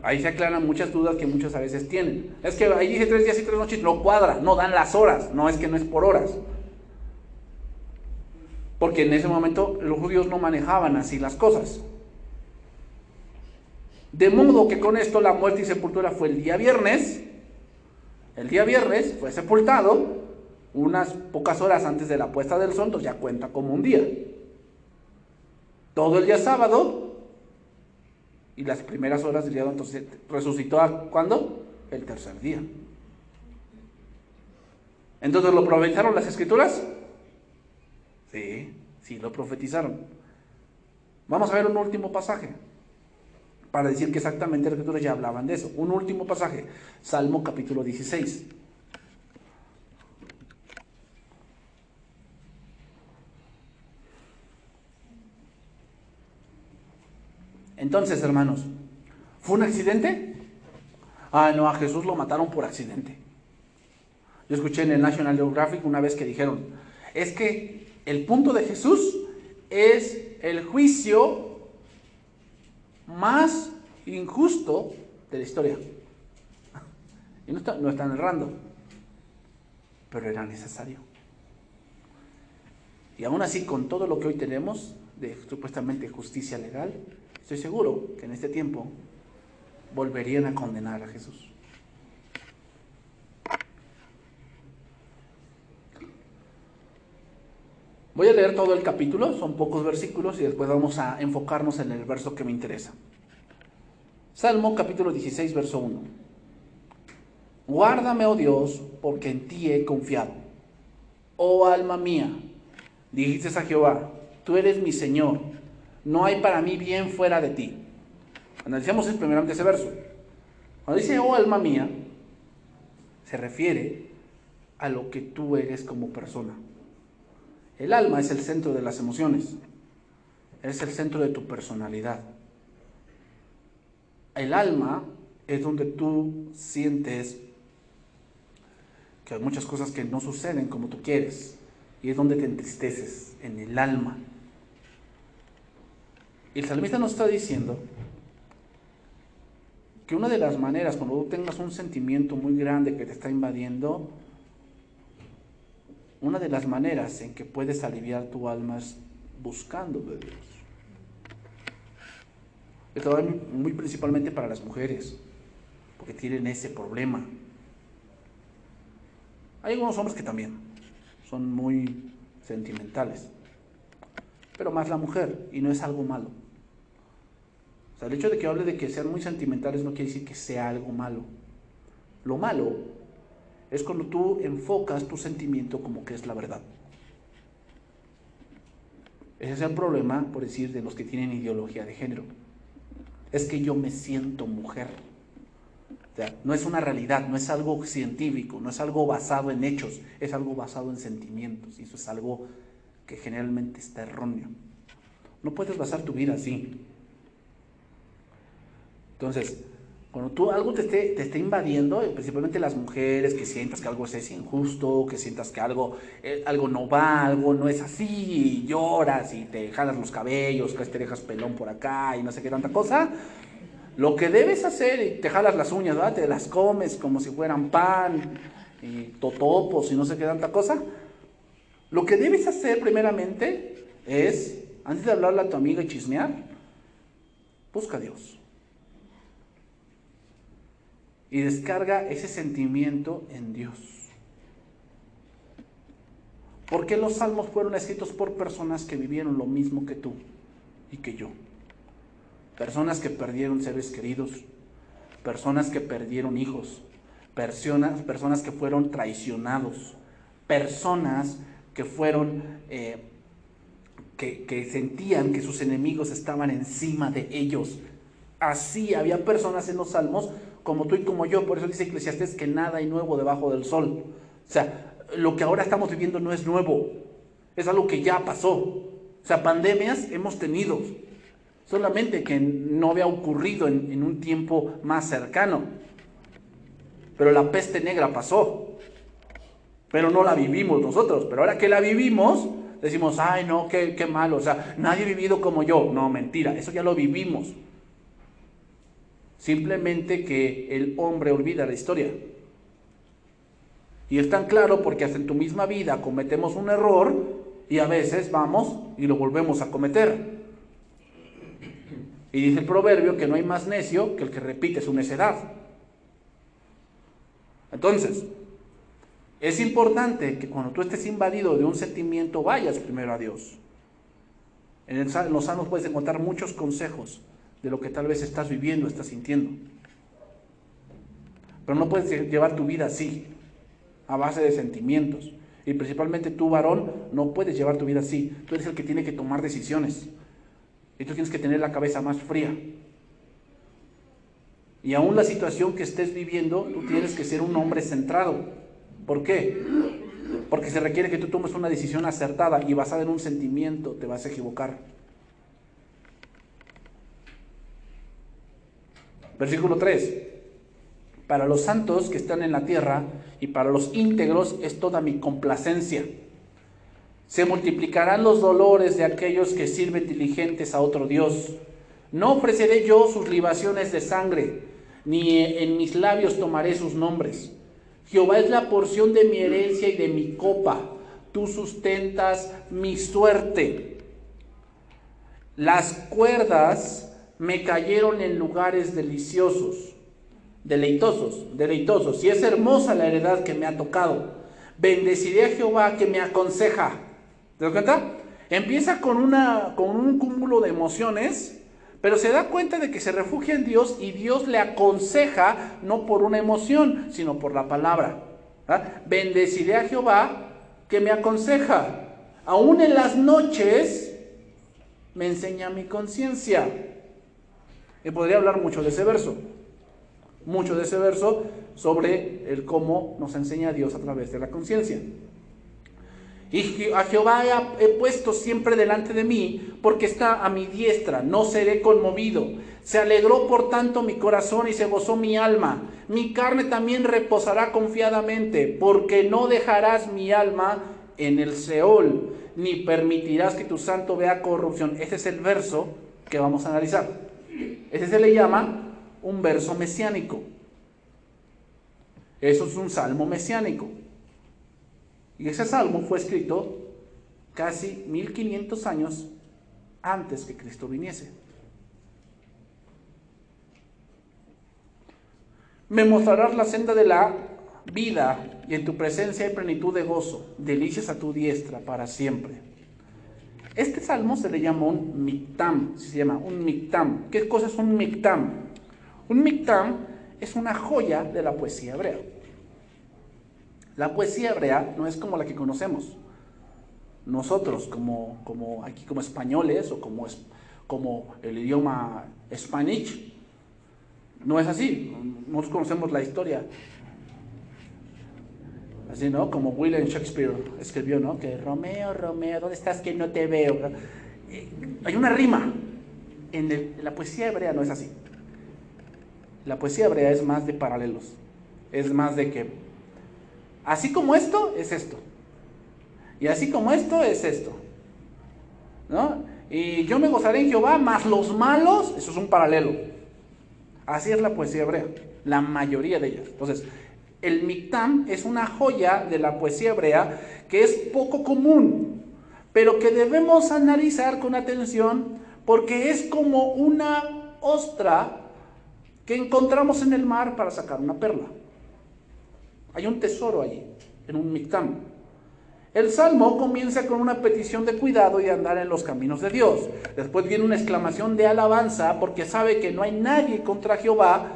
Ahí se aclaran muchas dudas que muchos a veces tienen. Es que ahí dice 3 días y 3 noches, no cuadra, no dan las horas, no es que no es por horas. Porque en ese momento los judíos no manejaban así las cosas. De modo que con esto la muerte y sepultura fue el día viernes. El día viernes fue sepultado unas pocas horas antes de la puesta del sol, entonces ya cuenta como un día. Todo el día sábado y las primeras horas del día, entonces resucitó ¿cuándo? El 3er día. Entonces, ¿lo profetizaron las escrituras? Sí, lo profetizaron. Vamos a ver un último pasaje para decir que exactamente las escrituras ya hablaban de eso. Un último pasaje, Salmo capítulo 16. Entonces, hermanos, ¿fue un accidente? No, a Jesús lo mataron por accidente. Yo escuché en el National Geographic una vez que dijeron, es que el punto de Jesús es el juicio más injusto de la historia. Y no están errando, pero era necesario. Y aún así, con todo lo que hoy tenemos de supuestamente justicia legal, estoy seguro que en este tiempo volverían a condenar a Jesús. Voy a leer todo el capítulo, son pocos versículos y después vamos a enfocarnos en el verso que me interesa. Salmo capítulo 16, verso 1. Guárdame, oh Dios, porque en ti he confiado. Oh alma mía, dijiste a Jehová, tú eres mi Señor, no hay para mí bien fuera de ti. Analicemos primeramente ese verso. Cuando dice, oh alma mía, se refiere a lo que tú eres como persona. El alma es el centro de las emociones, es el centro de tu personalidad. El alma es donde tú sientes que hay muchas cosas que no suceden como tú quieres, y es donde te entristeces, en el alma. Y el salmista nos está diciendo que una de las maneras, cuando tú tengas un sentimiento muy grande que te está invadiendo, una de las maneras en que puedes aliviar tu alma es buscando de Dios. Esto va muy principalmente para las mujeres, porque tienen ese problema. Hay algunos hombres que también son muy sentimentales, pero más la mujer, y no es algo malo. O sea, el hecho de que hable de que sean muy sentimentales no quiere decir que sea algo malo. Lo malo es cuando tú enfocas tu sentimiento como que es la verdad. Ese es el problema, por decir, de los que tienen ideología de género. Es que yo me siento mujer. O sea, no es una realidad, no es algo científico, no es algo basado en hechos, es algo basado en sentimientos, y eso es algo que generalmente está erróneo. No puedes basar tu vida así. Entonces, cuando tú algo te esté invadiendo, principalmente las mujeres, que sientas que algo es injusto, que sientas que algo no va, algo no es así, y lloras y te jalas los cabellos, que te dejas pelón por acá y no sé qué tanta cosa, lo que debes hacer, y te jalas las uñas, ¿verdad? Te las comes como si fueran pan, y totopos y no sé qué tanta cosa, lo que debes hacer primeramente es, antes de hablarle a tu amiga y chismear, busca a Dios. Y descarga ese sentimiento en Dios. Porque los salmos fueron escritos por personas que vivieron lo mismo que tú y que yo. Personas que perdieron seres queridos, personas que perdieron hijos, personas que fueron traicionados, personas que fueron, que sentían que sus enemigos estaban encima de ellos. Así había personas en los salmos como tú y como yo. Por eso dice Eclesiastés que nada hay nuevo debajo del sol. O sea, lo que ahora estamos viviendo no es nuevo, es algo que ya pasó. O sea, pandemias hemos tenido, solamente que no había ocurrido en un tiempo más cercano. Pero la peste negra pasó, pero no la vivimos nosotros. Pero ahora que la vivimos, decimos, ay no, qué malo, o sea, nadie ha vivido como yo. No, mentira, eso ya lo vivimos. Simplemente que el hombre olvida la historia. Y es tan claro porque hasta en tu misma vida cometemos un error y a veces vamos y lo volvemos a cometer. Y dice el proverbio que no hay más necio que el que repite su necedad. Entonces, es importante que cuando tú estés invadido de un sentimiento vayas primero a Dios. En los salmos puedes encontrar muchos consejos de lo que tal vez estás viviendo, estás sintiendo. Pero no puedes llevar tu vida así, a base de sentimientos. Y principalmente tú, varón, no puedes llevar tu vida así. Tú eres el que tiene que tomar decisiones. Y tú tienes que tener la cabeza más fría. Y aún la situación que estés viviendo, tú tienes que ser un hombre centrado. ¿Por qué? Porque se requiere que tú tomes una decisión acertada y basada en un sentimiento, te vas a equivocar. Versículo 3. Para los santos que están en la tierra y para los íntegros es toda mi complacencia. Se multiplicarán los dolores de aquellos que sirven diligentes a otro Dios. No ofreceré yo sus libaciones de sangre, ni en mis labios tomaré sus nombres. Jehová es la porción de mi herencia y de mi copa. Tú sustentas mi suerte. Las cuerdas me cayeron en lugares deliciosos. Deleitosos. Y es hermosa la heredad que me ha tocado. Bendeciré a Jehová que me aconseja. ¿Te das cuenta? Empieza con un cúmulo de emociones, pero se da cuenta de que se refugia en Dios y Dios le aconseja no por una emoción, sino por la palabra. ¿Ah? Bendeciré a Jehová que me aconseja. Aún en las noches me enseña mi conciencia. Y podría hablar mucho de ese verso. Sobre el cómo nos enseña Dios a través de la conciencia. Y a Jehová he puesto siempre delante de mí, porque está a mi diestra, no seré conmovido. Se alegró por tanto mi corazón y se gozó mi alma. Mi carne también reposará confiadamente, porque no dejarás mi alma en el Seol, ni permitirás que tu santo vea corrupción. Este es el verso que vamos a analizar. Ese se le llama un verso mesiánico. Eso es un salmo mesiánico. Y ese salmo fue escrito casi 1500 años antes que Cristo viniese. Me mostrarás la senda de vida, y en tu presencia hay plenitud de gozo, delicias a tu diestra para siempre. Este salmo se le llama un mictam, se llama un mictam. ¿Qué cosa es un mictam? Un mictam es una joya de la poesía hebrea. La poesía hebrea no es como la que conocemos nosotros como aquí como españoles o como el idioma Spanish. No es así. Nosotros conocemos la historia así, ¿no? Como William Shakespeare escribió, ¿no? Que Romeo, Romeo, ¿dónde estás que no te veo? Hay una rima. En la poesía hebrea no es así. La poesía hebrea es más de paralelos. Es más de que así como esto es esto. Y así como esto es esto, ¿no? Y yo me gozaré en Jehová, más los malos, eso es un paralelo. Así es la poesía hebrea, la mayoría de ellas. Entonces, el mictam es una joya de la poesía hebrea que es poco común, pero que debemos analizar con atención porque es como una ostra que encontramos en el mar para sacar una perla. Hay un tesoro allí, en un mictam. El salmo comienza con una petición de cuidado y de andar en los caminos de Dios. Después viene una exclamación de alabanza porque sabe que no hay nadie contra Jehová.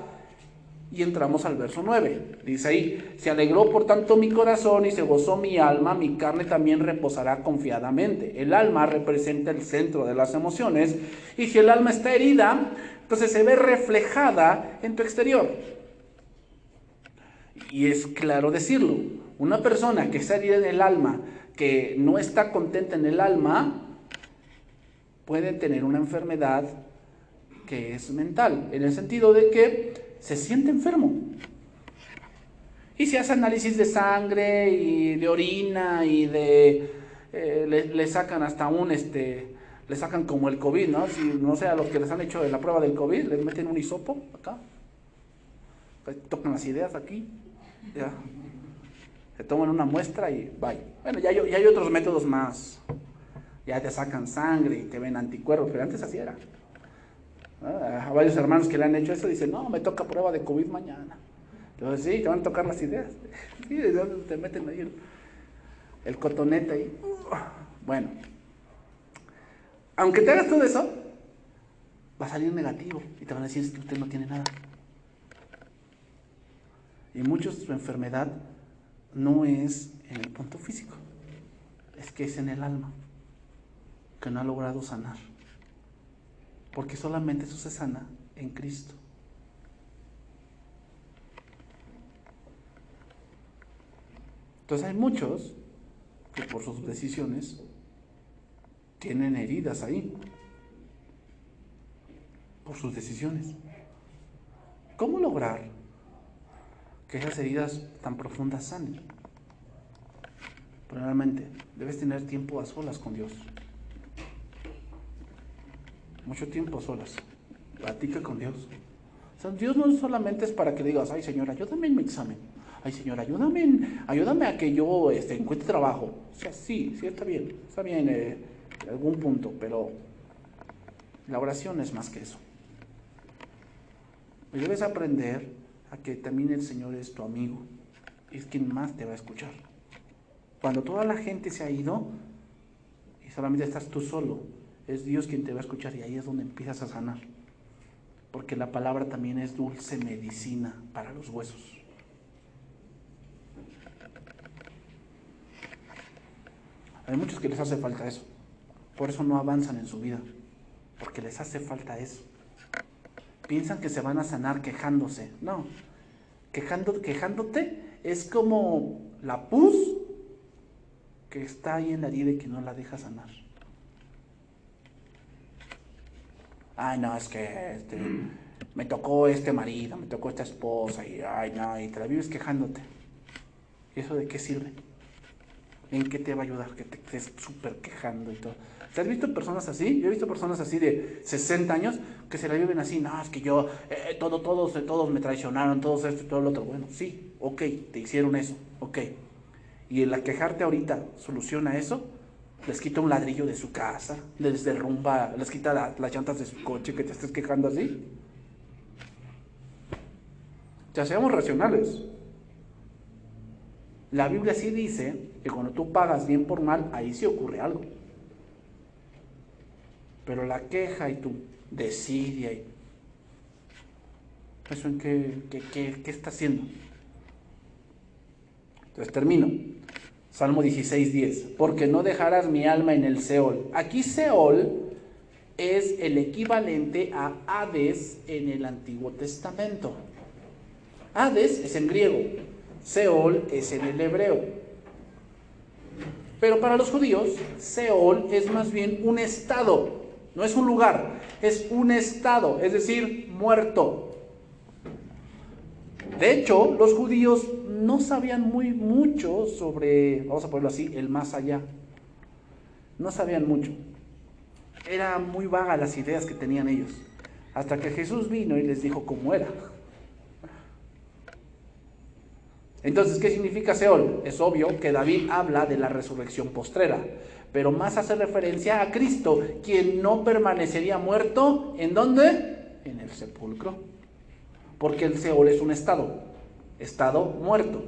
Y entramos al verso 9. Dice ahí, se alegró por tanto mi corazón y se gozó mi alma, mi carne también reposará confiadamente. El alma representa el centro de las emociones y si el alma está herida, entonces se ve reflejada en tu exterior. Y es claro decirlo, una persona que está herida en el alma, que no está contenta en el alma, puede tener una enfermedad que es mental, en el sentido de que se siente enfermo. Y se hace análisis de sangre y de orina y le sacan hasta le sacan como el COVID, ¿no? Si no sé, a los que les han hecho la prueba del COVID, les meten un hisopo acá, tocan las ideas aquí, ya, se toman una muestra y bye. Bueno, ya hay otros métodos más, ya te sacan sangre y te ven anticuerpos, pero antes así era. A varios hermanos que le han hecho eso dicen, no, me toca prueba de COVID mañana. Entonces sí, te van a tocar las ideas. Sí, te meten ahí el cotonete ahí. Bueno, aunque te hagas todo eso, va a salir negativo y te van a decir que usted no tiene nada. Y muchos su enfermedad no es en el punto físico, es que es en el alma, que no ha logrado sanar. Porque solamente eso se sana en Cristo. Entonces hay muchos que por sus decisiones tienen heridas ahí, por sus decisiones. ¿Cómo lograr que esas heridas tan profundas sanen? Primeramente, debes tener tiempo a solas con Dios. Mucho tiempo a solas. Platica con Dios. O sea, Dios no solamente es para que digas, ay Señor, ayúdame en mi examen. Ay Señor, ayúdame a que yo encuentre trabajo. O sea, sí, está bien en algún punto, pero la oración es más que eso. Y debes aprender a que también el Señor es tu amigo, es quien más te va a escuchar. Cuando toda la gente se ha ido y solamente estás tú solo, es Dios quien te va a escuchar y ahí es donde empiezas a sanar. Porque la palabra también es dulce medicina para los huesos. Hay muchos que les hace falta eso. Por eso no avanzan en su vida. Porque les hace falta eso. Piensan que se van a sanar quejándose. No. Quejándote es como la pus que está ahí en la herida y que no la deja sanar. Ay, no, es que me tocó este marido, me tocó esta esposa y ay, no, y te la vives quejándote. ¿Y eso de qué sirve? ¿En qué te va a ayudar que te estés súper quejando y todo? ¿Te has visto personas así? Yo he visto personas así de 60 años que se la viven así, no, es que yo, todos me traicionaron, todos esto y todo lo otro. Bueno, sí, ok, te hicieron eso, ok. Y el quejarte ahorita soluciona eso, les quita un ladrillo de su casa, les derrumba, les quita las llantas de su coche que te estés quejando así. Ya seamos racionales. La Biblia sí dice que cuando tú pagas bien por mal, ahí sí ocurre algo. Pero la queja y tu desidia, ¿eso en qué está haciendo? Entonces termino. Salmo 16:10. Porque no dejarás mi alma en el Seol. Aquí Seol es el equivalente a Hades en el Antiguo Testamento. Hades es en griego, Seol es en el hebreo. Pero para los judíos, Seol es más bien un estado, no es un lugar, es un estado, es decir, muerto. De hecho, los judíos no sabían mucho sobre, vamos a ponerlo así, el más allá. No sabían mucho. Eran muy vagas las ideas que tenían ellos. Hasta que Jesús vino y les dijo cómo era. Entonces, ¿qué significa Seol? Es obvio que David habla de la resurrección postrera, pero más hace referencia a Cristo, quien no permanecería muerto, ¿en dónde? En el sepulcro. Porque el Seol es un estado muerto.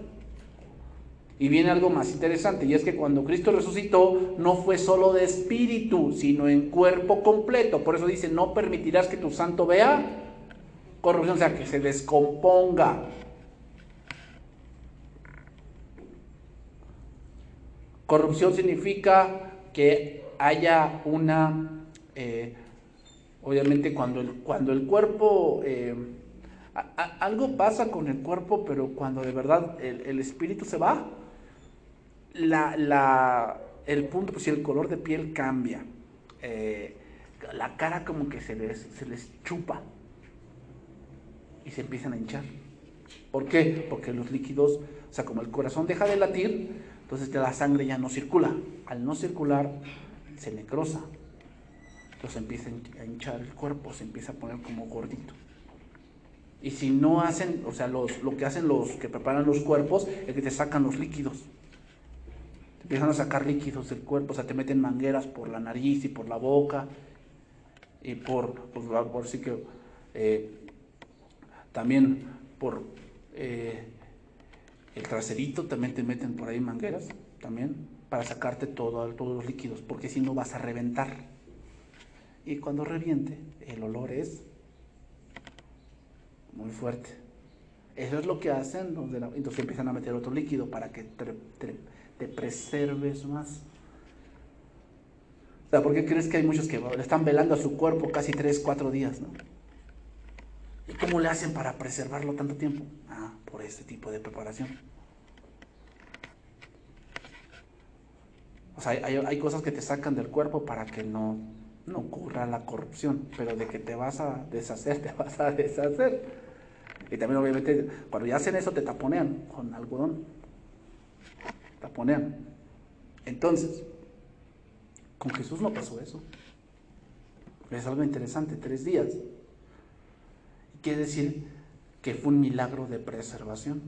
Y viene algo más interesante, y es que cuando Cristo resucitó, no fue solo de espíritu, sino en cuerpo completo. Por eso dice, no permitirás que tu santo vea corrupción, o sea, que se descomponga. Corrupción significa que haya una, obviamente cuando el cuerpo, algo pasa con el cuerpo, pero cuando de verdad el espíritu se va, el punto, pues si el color de piel cambia, la cara como que se les chupa y se empiezan a hinchar. ¿Por qué? Porque los líquidos, o sea, como el corazón deja de latir, entonces la sangre ya no circula. Al no circular, se necrosa. Entonces empieza a hinchar el cuerpo, se empieza a poner como gordito. Y si no hacen, o sea, lo que hacen los que preparan los cuerpos es que te sacan los líquidos. Te empiezan a sacar líquidos del cuerpo, o sea, te meten mangueras por la nariz y por la boca. Y por sí que también por el traserito también te meten por ahí mangueras, también, para sacarte todos los líquidos, porque si no vas a reventar. Y cuando reviente, el olor es muy fuerte. Eso es lo que hacen entonces empiezan a meter otro líquido para que te preserves más. O sea, ¿por qué crees que hay muchos que le están velando a su cuerpo casi 3-4 días, ¿no? ¿Y cómo le hacen para preservarlo tanto tiempo? Por este tipo de preparación. O sea, hay cosas que te sacan del cuerpo para que no ocurra la corrupción, pero de que te vas a deshacer, te vas a deshacer. Y también obviamente cuando ya hacen eso te taponean con algodón. Taponean. Entonces, con Jesús no pasó eso. Es algo interesante, 3 días. Quiere decir que fue un milagro de preservación.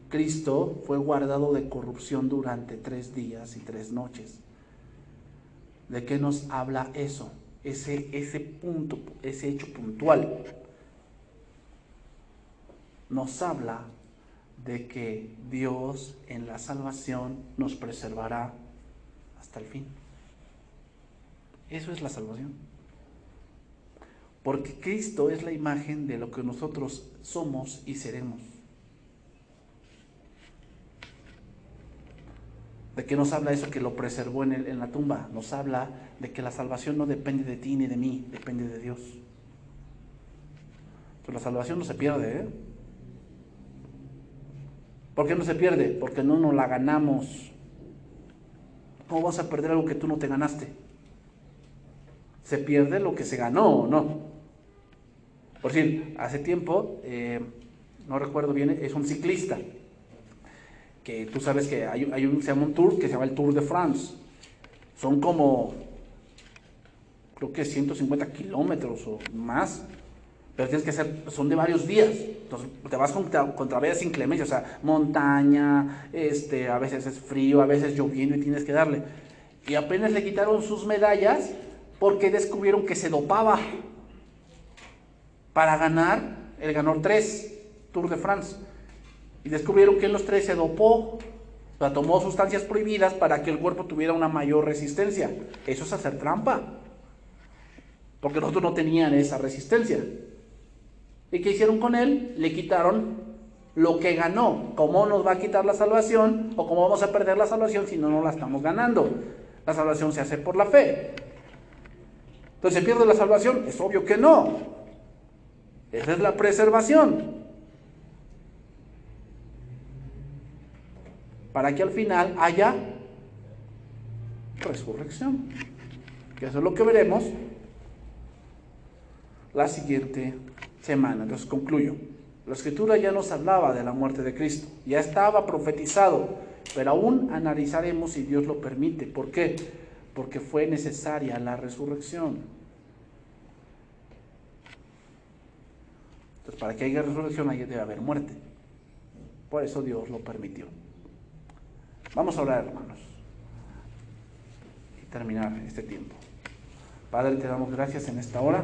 Cristo fue guardado de corrupción durante 3 días y 3 noches. ¿De qué nos habla eso? Ese punto, ese hecho puntual. Nos habla de que Dios en la salvación nos preservará hasta el fin. Eso es la salvación. Porque Cristo es la imagen de lo que nosotros somos y seremos. ¿De qué nos habla eso que lo preservó en la tumba? Nos habla de que la salvación no depende de ti ni de mí, depende de Dios. Entonces la salvación no se pierde, ¿eh? ¿Por qué no se pierde? Porque no nos la ganamos. ¿Cómo vas a perder algo que tú no te ganaste? Se pierde lo que se ganó, ¿no? Por decir, hace tiempo, no recuerdo bien, es un ciclista, que tú sabes que se llama un tour que se llama el Tour de France. Son como, creo que 150 kilómetros o más, pero tienes que hacer, son de varios días. Entonces te vas contra veas inclemencias, o sea, montaña, a veces es frío, a veces lloviendo y tienes que darle. Y apenas le quitaron sus medallas porque descubrieron que se dopaba. Para ganar, él ganó 3 Tour de France. Y descubrieron que en los 3 se dopó, o sea, tomó sustancias prohibidas para que el cuerpo tuviera una mayor resistencia. Eso es hacer trampa, porque los otros no tenían esa resistencia. ¿Y qué hicieron con él? Le quitaron lo que ganó. ¿Cómo nos va a quitar la salvación? ¿O cómo vamos a perder la salvación si no la estamos ganando? La salvación se hace por la fe. Entonces, ¿se pierde la salvación? Es obvio que no. Esa es la preservación. Para que al final haya resurrección. Que eso es lo que veremos la siguiente semana. Entonces concluyo. La Escritura ya nos hablaba de la muerte de Cristo. Ya estaba profetizado. Pero aún analizaremos si Dios lo permite. ¿Por qué? Porque fue necesaria la resurrección. Entonces, para que haya resurrección, ahí debe haber muerte. Por eso Dios lo permitió. Vamos a orar, hermanos, y terminar este tiempo. Padre, te damos gracias en esta hora.